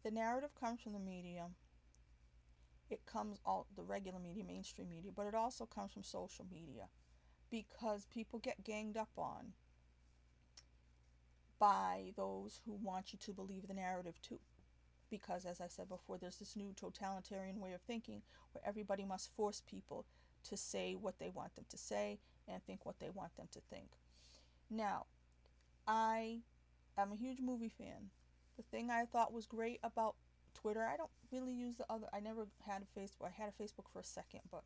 the narrative comes from the media. It comes all the regular media, mainstream media, but it also comes from social media because people get ganged up on by those who want you to believe the narrative too. Because, as I said before, there's this new totalitarian way of thinking where everybody must force people to say what they want them to say and think what they want them to think. Now, I am a huge movie fan. The thing I thought was great about Twitter, I don't really use the other, I never had a Facebook. I had a Facebook for a second, but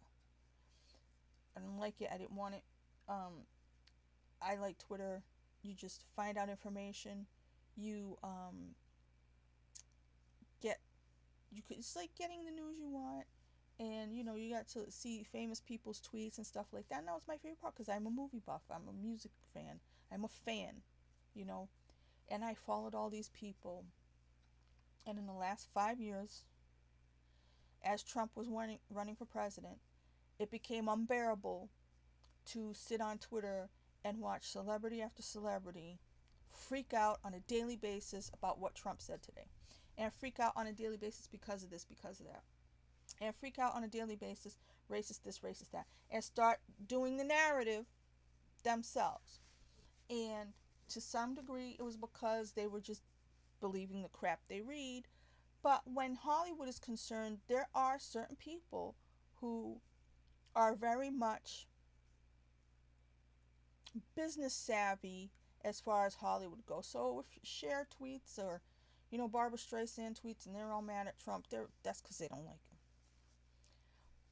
I didn't like it. I didn't want it. Um, I like Twitter. You just find out information. You get you could it's like getting the news you want, and you got to see famous people's tweets and stuff like that. And that was my favorite part because I'm a movie buff. I'm a music fan. I'm a fan, you know. And I followed all these people. And in the last 5 years, as Trump was running for president, it became unbearable to sit on Twitter and watch celebrity after celebrity freak out on a daily basis about what Trump said today. And freak out on a daily basis because of this, because of that. And freak out on a daily basis, racist this, racist that. And start doing the narrative themselves. And to some degree, it was because they were just believing the crap they read. But when Hollywood is concerned, there are certain people who are very much business savvy as far as Hollywood goes. So if Cher tweets or Barbara Streisand tweets and they're all mad at Trump, that's because they don't like him.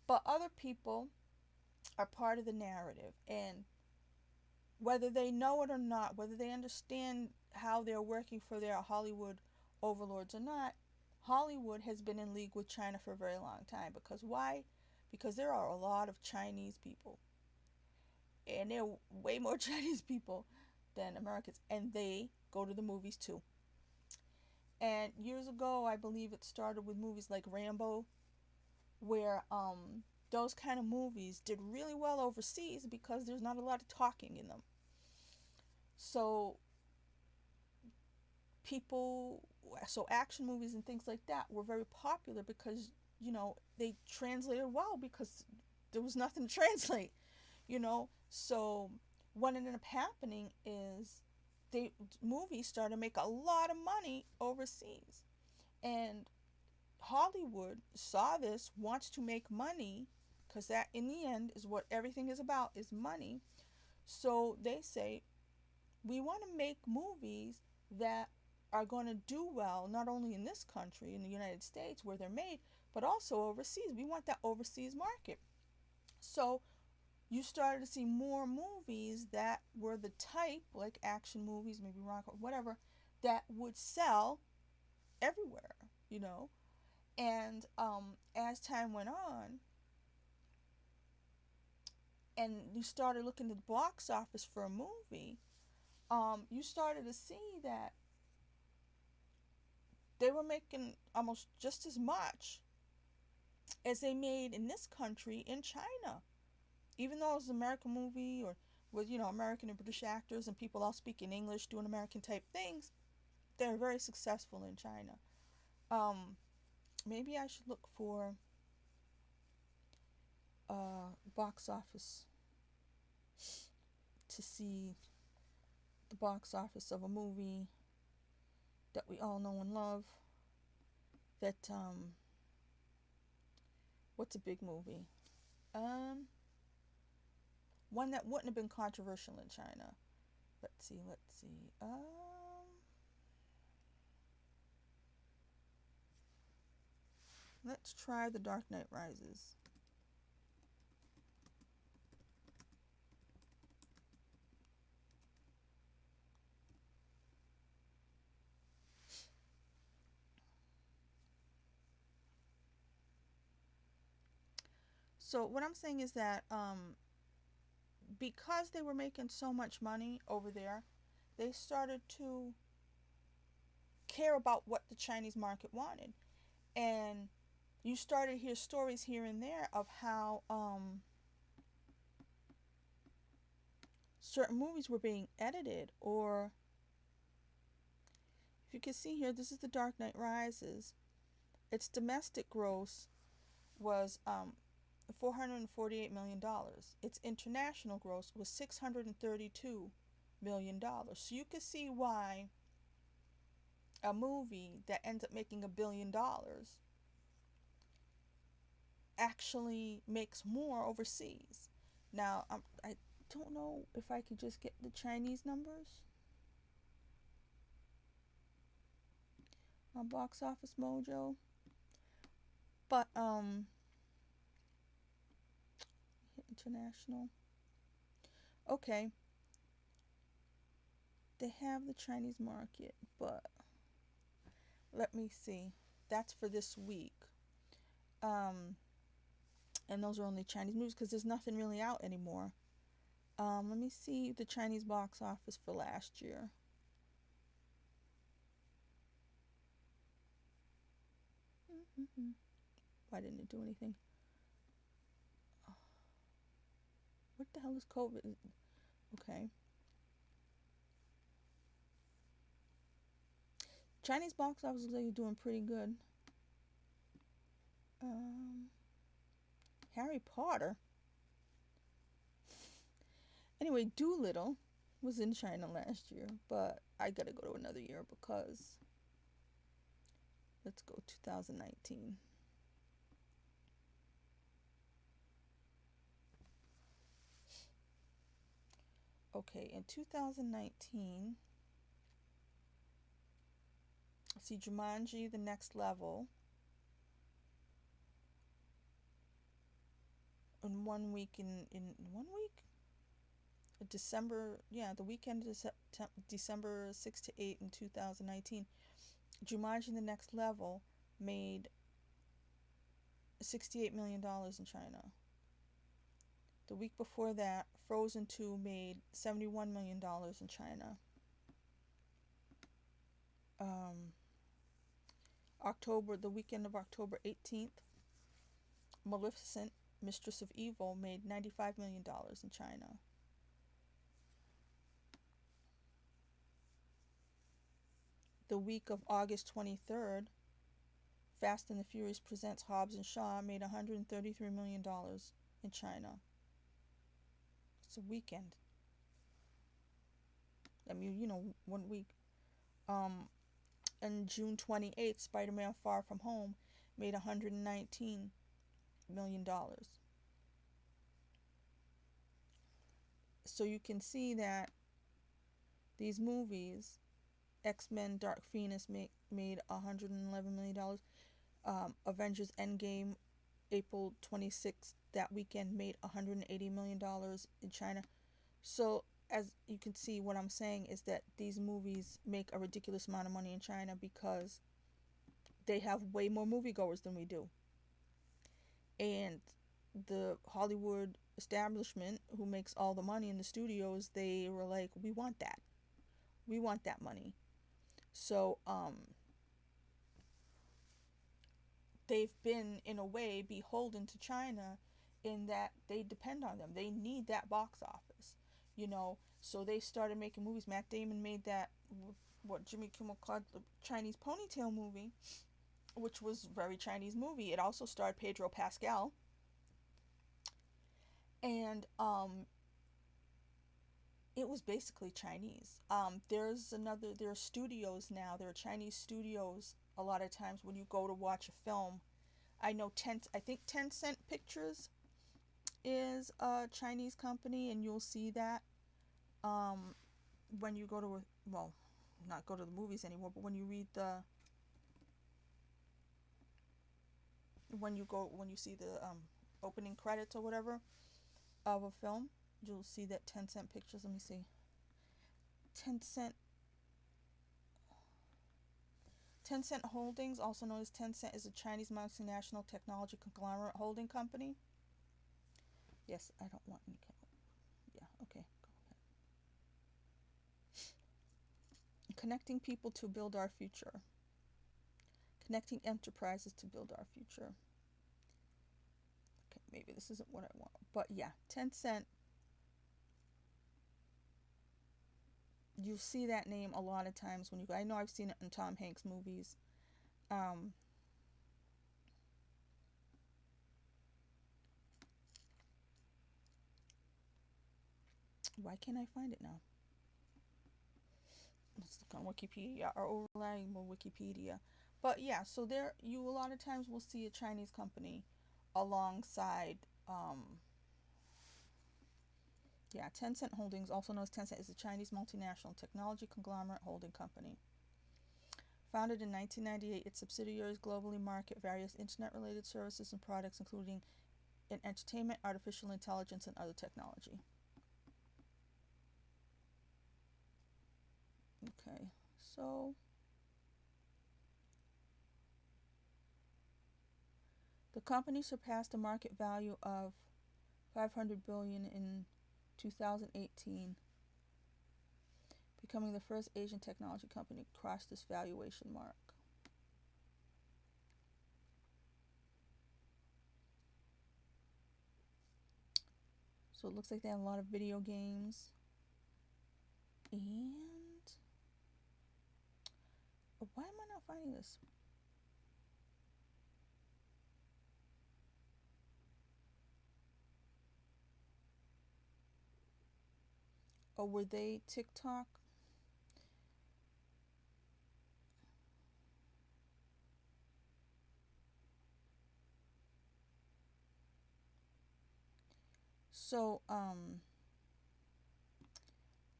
But other people are part of the narrative, and whether they know it or not, whether they understand how they're working for their Hollywood overlords or not, Hollywood has been in league with China for a very long time. Because why? Because there are a lot of Chinese people, and there are way more Chinese people than Americans, and they go to the movies too. And years ago, I believe it started with movies like Rambo, where those kind of movies did really well overseas because there's not a lot of talking in them. So people, so action movies and things like that were very popular because they translated well because there was nothing to translate. So what ended up happening is the movies started to make a lot of money overseas, and Hollywood saw this, wants to make money, because that in the end is what everything is about, is money. So they say, we want to make movies that are going to do well, not only in this country, in the United States where they're made, but also overseas. We want that overseas market. So you started to see more movies that were the type, like action movies, maybe rock, whatever, that would sell everywhere, you know. And as time went on, and you started looking at the box office for a movie, you started to see that they were making almost just as much as they made in this country in China. Even though it was an American movie or with, American and British actors and people all speaking English doing American type things, they're very successful in China. Um, Maybe I should look for box office to see the box office of a movie that we all know and love. That what's a big movie? Um, One that wouldn't have been controversial in China. Let's see. Let's try The Dark Knight Rises. So what I'm saying is that because they were making so much money over there, they started to care about what the Chinese market wanted. And you started to hear stories here and there of how certain movies were being edited, or if you can see here, this is The Dark Knight Rises. Its domestic gross was $448 million. Its international gross was $632 million. So you can see why a movie that ends up making $1 billion actually makes more overseas. Now, I don't know if I could just get the Chinese numbers on Box Office Mojo, but international. Okay, they have the Chinese market, but let me see. That's for this week. Um, and those are only Chinese movies because there's nothing really out anymore. Let me see the Chinese box office for last year. Why didn't it do anything? What the hell is COVID? Okay. Chinese box office looks like you're doing pretty good. Harry Potter. Anyway, Doolittle was in China last year, but I gotta go to another year because let's go 2019. Okay, in 2019, see Jumanji: The Next Level. In 1 week, in 1 week, December, yeah, the weekend of December 6 to 8 in 2019, Jumanji: The Next Level made $68 million in China. The week before that, Frozen 2 made $71 million in China. The weekend of October 18th, Maleficent, Mistress of Evil made $95 million in China. The week of August 23rd, Fast and the Furious Presents Hobbs and Shaw made $133 million in China. It's a weekend. I mean, 1 week. And June 28th, Spider-Man Far From Home made $119 million. So you can see that these movies, X-Men Dark Phoenix made $111 million. Avengers Endgame, April 26th, that weekend made $180 million in China. So as you can see, what I'm saying is that these movies make a ridiculous amount of money in China because they have way more moviegoers than we do. And the Hollywood establishment who makes all the money in the studios, they were like, we want that. We want that money. So they've been, in a way, beholden to China in that they depend on them. They need that box office, So they started making movies. Matt Damon made that, what Jimmy Kimmel called the Chinese Ponytail movie, which was a very Chinese movie. It also starred Pedro Pascal. And it was basically Chinese. There are studios now. There are Chinese studios a lot of times when you go to watch a film. I think Tencent Pictures is a Chinese company, and you'll see that when you go to not go to the movies anymore, but when you see the opening credits or whatever of a film, you'll see that Tencent Pictures. Let me see. Tencent Holdings, also known as Tencent, is a Chinese multinational technology conglomerate holding company. Yes, I don't want any. Yeah, okay, go ahead. Connecting people to build our future. Connecting enterprises to build our future. Okay, maybe this isn't what I want, but yeah, Tencent You see that name a lot of times when you go. I know I've seen it in Tom Hanks movies. Um, why can't I find it now? Let's look on Wikipedia or overlaying more Wikipedia. But yeah, so there you a lot of times will see a Chinese company alongside yeah, Tencent Holdings, also known as Tencent, is a Chinese multinational technology conglomerate holding company. Founded in 1998, its subsidiaries globally market various internet-related services and products, including in entertainment, artificial intelligence, and other technology. Okay, so the company surpassed a market value of 500 billion in 2018, becoming the first Asian technology company to cross this valuation mark. So it looks like they have a lot of video games. And why am I not finding this? Oh, were they TikTok? So, why am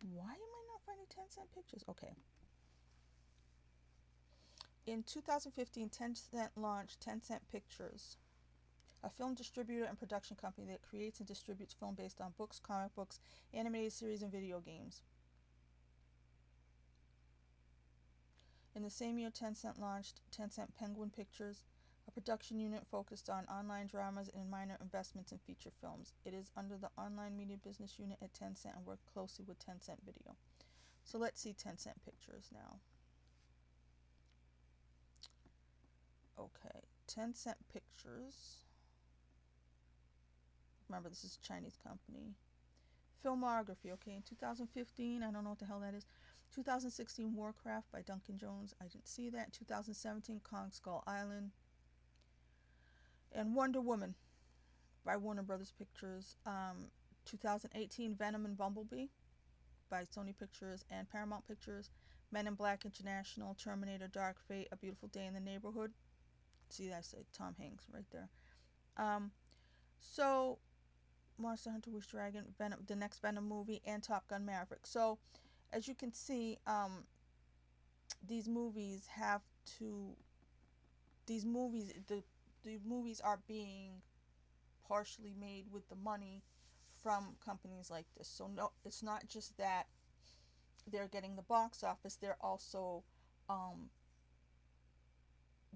I not finding Tencent pictures? Okay. In 2015, Tencent launched Tencent Pictures, a film distributor and production company that creates and distributes film based on books, comic books, animated series, and video games. In the same year, Tencent launched Tencent Penguin Pictures, a production unit focused on online dramas and minor investments in feature films. It is under the online media business unit at Tencent and worked closely with Tencent Video. So let's see Tencent Pictures now. Okay, Tencent Pictures. Remember, this is a Chinese company. Filmography, okay, in 2015, I don't know what the hell that is. 2016, Warcraft by Duncan Jones. I didn't see that. 2017, Kong Skull Island. And Wonder Woman by Warner Brothers Pictures. 2018, Venom and Bumblebee by Sony Pictures and Paramount Pictures. Men in Black International, Terminator, Dark Fate, A Beautiful Day in the Neighborhood. See, I said Tom Hanks right there. So Monster Hunter Wish Dragon, Venom, the next Venom movie, and Top Gun Maverick. So, as you can see, these movies have to. The movies are being partially made with the money from companies like this. So no, it's not just that they're getting the box office. They're also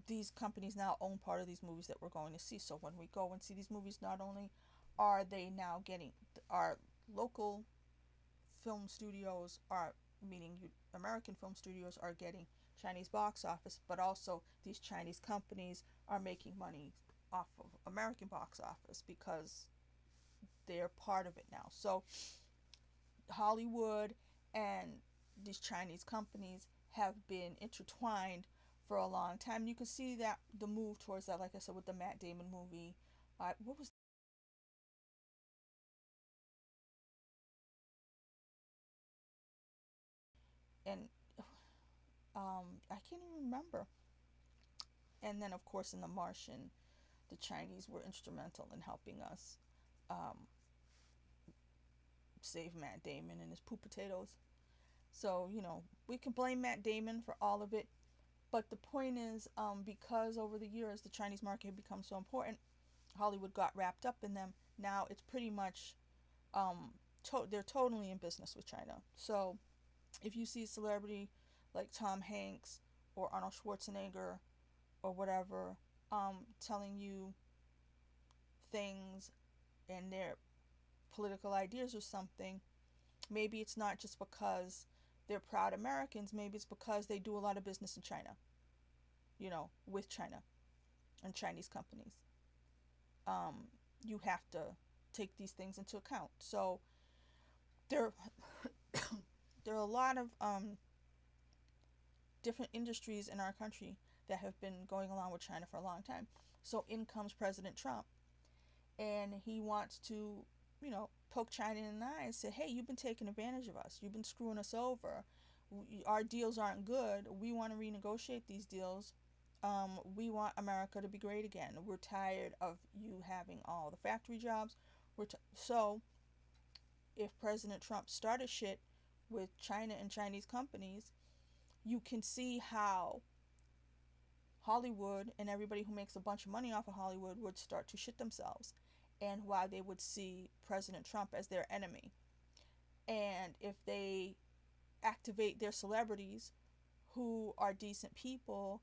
these companies now own part of these movies that we're going to see. So when we go and see these movies, not only are they now getting our local film studios are meaning American film studios are getting Chinese box office, but also these Chinese companies are making money off of American box office because they're part of it now. So Hollywood and these Chinese companies have been intertwined for a long time. You can see that the move towards that, like I said, with the Matt Damon movie. What was and I can't even remember. And then, of course, in The Martian, the Chinese were instrumental in helping us um, save Matt Damon and his poop potatoes. So, we can blame Matt Damon for all of it. But the point is, because over the years the Chinese market had become so important, Hollywood got wrapped up in them. Now it's pretty much, they're totally in business with China. So if you see a celebrity like Tom Hanks or Arnold Schwarzenegger or whatever, telling you things and their political ideas or something, maybe it's not just because they're proud Americans, maybe it's because they do a lot of business in China, with China and Chinese companies. Um, you have to take these things into account. So they're there are a lot of different industries in our country that have been going along with China for a long time. So in comes President Trump, and he wants to, poke China in the eye and say, hey, you've been taking advantage of us. You've been screwing us over. Our deals aren't good. We want to renegotiate these deals. We want America to be great again. We're tired of you having all the factory jobs. So if President Trump started shit with China and Chinese companies, you can see how Hollywood and everybody who makes a bunch of money off of Hollywood would start to shit themselves, and why they would see President Trump as their enemy. And if they activate their celebrities who are decent people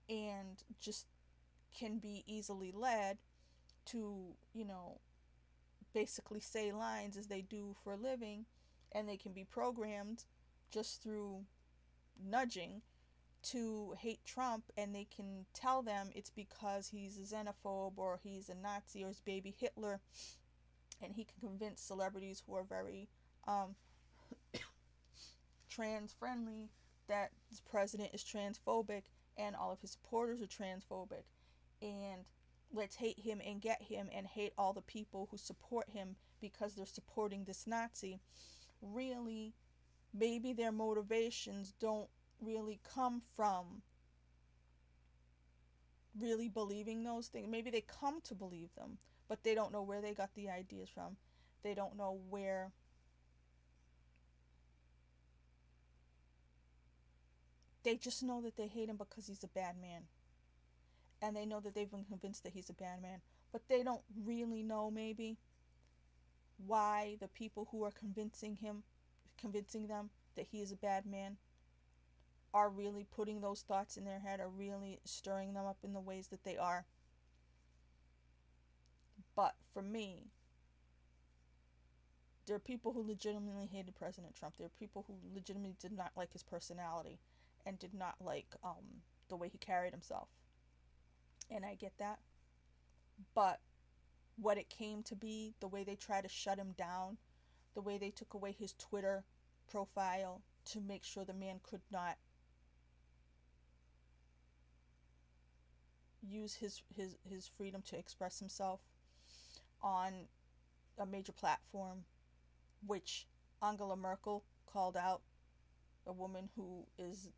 and just can be easily led to, basically say lines as they do for a living, and they can be programmed just through nudging to hate Trump, and they can tell them it's because he's a xenophobe or he's a Nazi or his baby Hitler, and he can convince celebrities who are very trans friendly that the president is transphobic and all of his supporters are transphobic, and let's hate him and get him and hate all the people who support him because they're supporting this Nazi. Really, maybe their motivations don't really come from really believing those things. Maybe they come to believe them, but they don't know where they got the ideas from. They don't know where they just know that they hate him because he's a bad man. And they know that they've been convinced that he's a bad man. But they don't really know, maybe, why the people who are convincing them that he is a bad man, are really putting those thoughts in their head, are really stirring them up in the ways that they are. But for me, there are people who legitimately hated President Trump. There are people who legitimately did not like his personality and did not like the way he carried himself. And I get that. But what it came to be, the way they tried to shut him down, the way they took away his Twitter profile to make sure the man could not use his freedom to express himself on a major platform, which Angela Merkel called out, a woman who is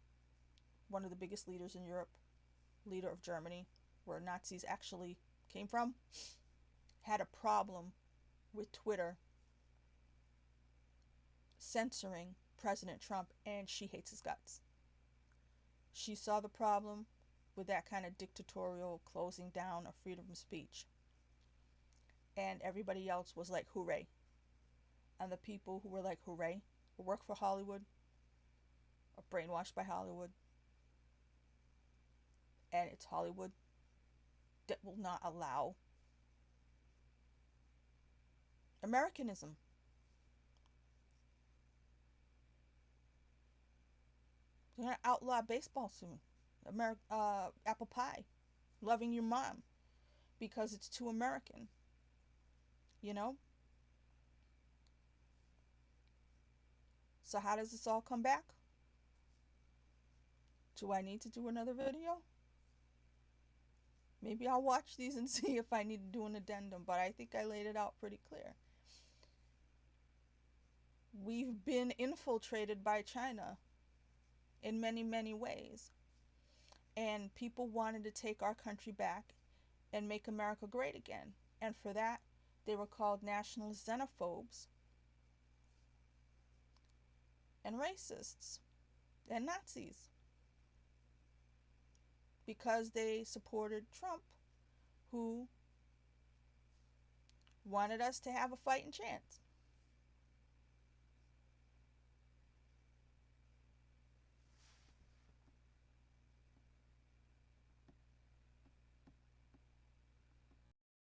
one of the biggest leaders in Europe, leader of Germany, where Nazis actually came from, had a problem with Twitter censoring President Trump, and she hates his guts. She saw the problem with that kind of dictatorial closing down of freedom of speech. And everybody else was like, hooray. And the people who were like, hooray, who work for Hollywood, are brainwashed by Hollywood. And it's Hollywood that will not allow Americanism. They're going to outlaw baseball soon. Apple pie. Loving your mom. Because it's too American. You know? So how does this all come back? Do I need to do another video? Maybe I'll watch these and see if I need to do an addendum, but I think I laid it out pretty clear. We've been infiltrated by China in many, many ways. And people wanted to take our country back and make America great again. And for that, they were called nationalist xenophobes and racists and Nazis, because they supported Trump, who wanted us to have a fighting chance.